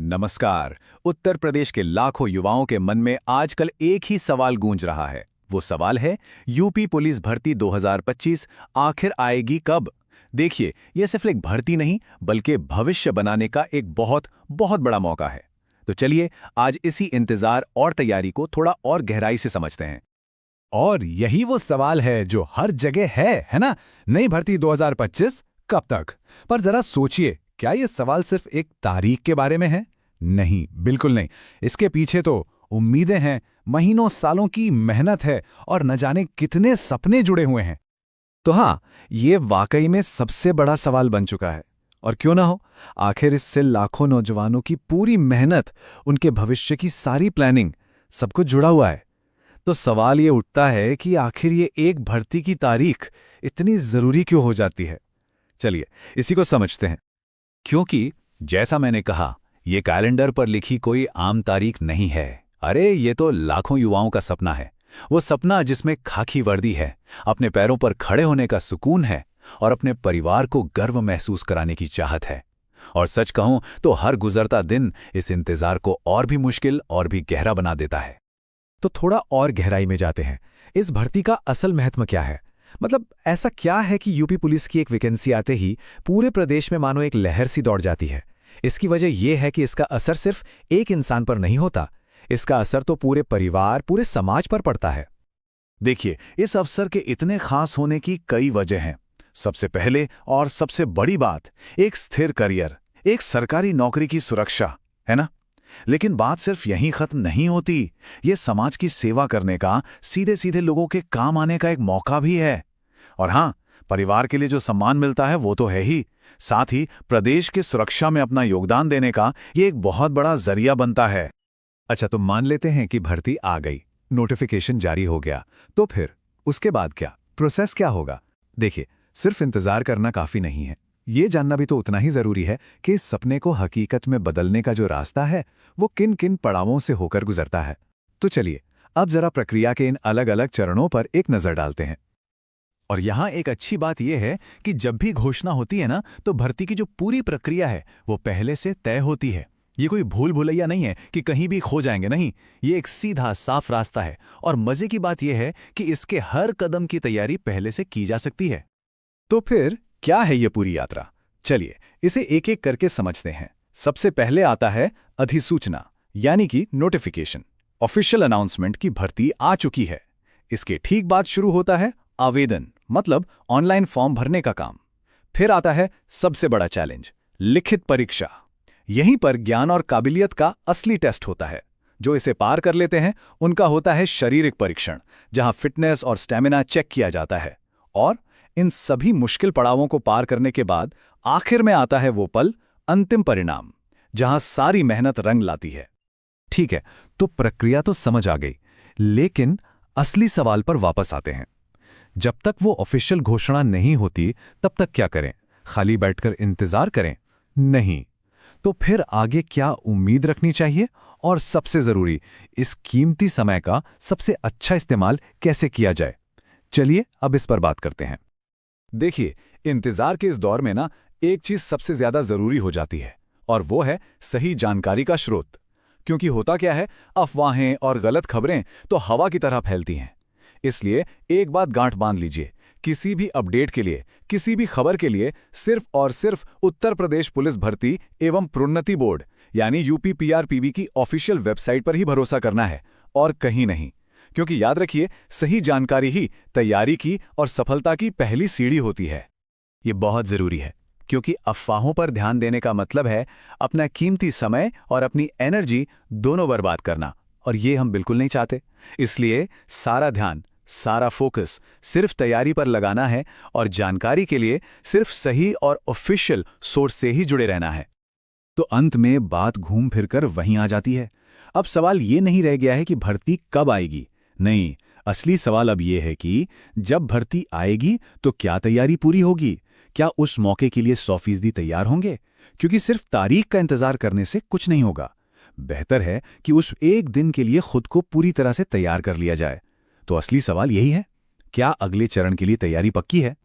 नमस्कार। उत्तर प्रदेश के लाखों युवाओं के मन में आजकल एक ही सवाल गूंज रहा है। वो सवाल है यूपी पुलिस भर्ती 2025 आखिर आएगी कब। देखिए, यह सिर्फ एक भर्ती नहीं बल्कि भविष्य बनाने का एक बहुत बहुत बड़ा मौका है। तो चलिए आज इसी इंतजार और तैयारी को थोड़ा और गहराई से समझते हैं। और यही वो सवाल है जो हर जगह है ना? नई भर्ती 2025 कब तक? पर जरा सोचिए, क्या ये सवाल सिर्फ एक तारीख के बारे में है? नहीं, बिल्कुल नहीं। इसके पीछे तो उम्मीदें हैं, महीनों सालों की मेहनत है और न जाने कितने सपने जुड़े हुए हैं। तो हाँ, ये वाकई में सबसे बड़ा सवाल बन चुका है। और क्यों ना हो, आखिर इससे लाखों नौजवानों की पूरी मेहनत, उनके भविष्य की सारी प्लानिंग, सब कुछ जुड़ा हुआ है। तो सवाल ये उठता है कि आखिर ये एक भर्ती की तारीख इतनी जरूरी क्यों हो जाती है? चलिए इसी को समझते हैं। क्योंकि जैसा मैंने कहा, ये कैलेंडर पर लिखी कोई आम तारीख नहीं है। अरे ये तो लाखों युवाओं का सपना है। वो सपना जिसमें खाकी वर्दी है, अपने पैरों पर खड़े होने का सुकून है और अपने परिवार को गर्व महसूस कराने की चाहत है। और सच कहूं तो हर गुजरता दिन इस इंतजार को और भी मुश्किल और भी गहरा बना देता है। तो थोड़ा और गहराई में जाते हैं। इस भर्ती का असल महत्व क्या है? मतलब ऐसा क्या है कि यूपी पुलिस की एक वैकेंसी आते ही पूरे प्रदेश में मानो एक लहर सी दौड़ जाती है? इसकी वजह यह है कि इसका असर सिर्फ एक इंसान पर नहीं होता, इसका असर तो पूरे परिवार, पूरे समाज पर पड़ता है। देखिए, इस अवसर के इतने खास होने की कई वजह हैं। सबसे पहले और सबसे बड़ी बात, एक स्थिर करियर, एक सरकारी नौकरी की सुरक्षा, है ना? लेकिन बात सिर्फ यहीं खत्म नहीं होती। ये समाज की सेवा करने का, सीधे सीधे लोगों के काम आने का एक मौका भी है। और हाँ, परिवार के लिए जो सम्मान मिलता है वो तो है ही, साथ ही प्रदेश की सुरक्षा में अपना योगदान देने का ये एक बहुत बड़ा जरिया बनता है। अच्छा, तो मान लेते हैं कि भर्ती आ गई, नोटिफिकेशन जारी हो गया, तो फिर उसके बाद क्या प्रोसेस क्या होगा? देखिए, सिर्फ इंतजार करना काफी नहीं है। ये जानना भी तो उतना ही जरूरी है कि इस सपने को हकीकत में बदलने का जो रास्ता है वो किन किन पड़ावों से होकर गुजरता है। तो चलिए अब जरा प्रक्रिया के इन अलग अलग चरणों पर एक नजर डालते हैं। और यहाँ एक अच्छी बात यह है कि जब भी घोषणा होती है ना, तो भर्ती की जो पूरी प्रक्रिया है वो पहले से तय होती है। ये कोई भूल भुलैया नहीं है कि कहीं भी खो जाएंगे, नहीं। ये एक सीधा साफ रास्ता है। और मजे की बात यह है कि इसके हर कदम की तैयारी पहले से की जा सकती है। तो फिर क्या है ये पूरी यात्रा? चलिए इसे एक एक करके समझते हैं। सबसे पहले आता है अधिसूचना, यानी कि नोटिफिकेशन। ऑफिशियल अनाउंसमेंट की भर्ती आ चुकी है। इसके ठीक बाद शुरू होता है आवेदन, मतलब ऑनलाइन फॉर्म भरने का काम। फिर आता है सबसे बड़ा चैलेंज, लिखित परीक्षा। यहीं पर ज्ञान और काबिलियत का असली टेस्ट होता है। जो इसे पार कर लेते हैं उनका होता है शारीरिक परीक्षण, जहां फिटनेस और स्टैमिना चेक किया जाता है। और इन सभी मुश्किल पड़ावों को पार करने के बाद आखिर में आता है वो पल, अंतिम परिणाम, जहां सारी मेहनत रंग लाती है। ठीक है, तो प्रक्रिया तो समझ आ गई, लेकिन असली सवाल पर वापस आते हैं। जब तक वो ऑफिशियल घोषणा नहीं होती तब तक क्या करें? खाली बैठकर इंतजार करें? नहीं। तो फिर आगे क्या उम्मीद रखनी चाहिए? और सबसे जरूरी, इस कीमती समय का सबसे अच्छा इस्तेमाल कैसे किया जाए? चलिए अब इस पर बात करते हैं। देखिए, इंतजार के इस दौर में ना एक चीज सबसे ज्यादा जरूरी हो जाती है, और वो है सही जानकारी का स्रोत। क्योंकि होता क्या है, अफवाहें और गलत खबरें तो हवा की तरह फैलती हैं। इसलिए एक बात गांठ बांध लीजिए, किसी भी अपडेट के लिए, किसी भी खबर के लिए सिर्फ और सिर्फ उत्तर प्रदेश पुलिस भर्ती एवं प्रोन्नति बोर्ड यानी यूपीपीआरपीबी की ऑफिशियल वेबसाइट पर ही भरोसा करना है, और कहीं नहीं। क्योंकि याद रखिए, सही जानकारी ही तैयारी की और सफलता की पहली सीढ़ी होती है। ये बहुत जरूरी है, क्योंकि अफवाहों पर ध्यान देने का मतलब है अपना कीमती समय और अपनी एनर्जी दोनों बर्बाद करना, और ये हम बिल्कुल नहीं चाहते। इसलिए सारा ध्यान, सारा फोकस सिर्फ तैयारी पर लगाना है और जानकारी के लिए सिर्फ सही और ऑफिशियल सोर्स से ही जुड़े रहना है। तो अंत में बात घूम फिरकर वहीं आ जाती है। अब सवाल ये नहीं रह गया है कि भर्ती कब आएगी। नहीं, असली सवाल अब ये है कि जब भर्ती आएगी तो क्या तैयारी पूरी होगी? क्या उस मौके के लिए 100% तैयार होंगे? क्योंकि सिर्फ तारीख का इंतजार करने से कुछ नहीं होगा। बेहतर है कि उस एक दिन के लिए खुद को पूरी तरह से तैयार कर लिया जाए। तो असली सवाल यही है, क्या अगले चरण के लिए तैयारी पक्की है?